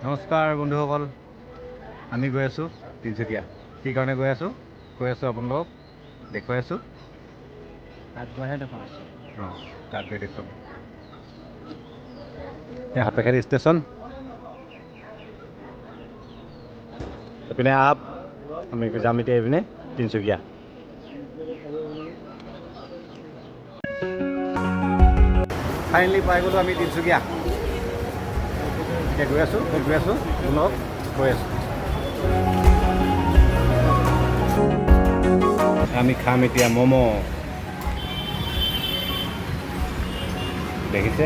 নমস্কাৰ বন্ধুসকল, আমি গৈ আছোঁ তিনিচুকীয়া। কি কাৰণে গৈ আছোঁ আপোনালোকক দেখুৱাই আছোঁ। তাত গৈ দেখুৱাম। হাতেখাৰী ষ্টেচন এইপিনে আমি যাম এতিয়া এইপিনে তিনিচুকীয়া। ফাইনেলি পাই গ'লোঁ আমি তিনিচুকীয়া। এতিয়া গৈ আছোঁ আপোনালোকক গৈ আছোঁ। আমি খাম এতিয়া ম'ম'। দেখিছে,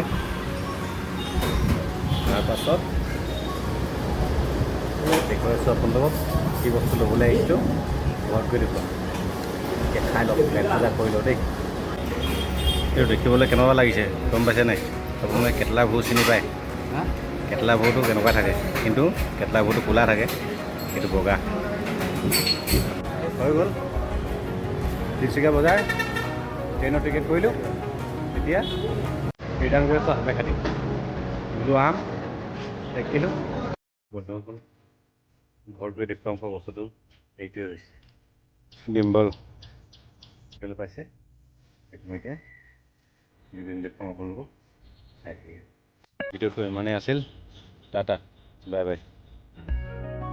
তাৰপাছত দেখুৱাই আছোঁ আপোনালোকক কি বস্তু ল'বলৈ আহিছোঁ। ঘৰত গৈ দেখুৱাম। এতিয়া খাই লওক, পেট পূজা কৰি লওঁ দেই। এইটো দেখিবলৈ কেনেকুৱা লাগিছে গম পাইছে নাই? আপোনালোকে কেটলা ভূ চিনি পায়? কেটলা ভূটো কেনেকুৱা থাকে, কিন্তু কেটলা ভূটো ক'লা থাকে, সেইটো বগা। হৈ গ'ল তিনিচুকীয়া বজাৰ। ট্ৰেইনৰ টিকেট কৰিলোঁ। এতিয়া ৰিটাৰ্ণ কৰি আছোঁ হাতেখাৰী। বোলো আম এক কিলো। বন্ধুসকল, ঘৰত গৈ দেখুৱাম খোৱা বস্তুটো এইটোৱে হৈছে ডিম্বল। পাইছে এতিয়া দেখুৱাম আপোনালোকক। ভিডিঅ'টো ইমানেই আছিল। Tata, bye bye.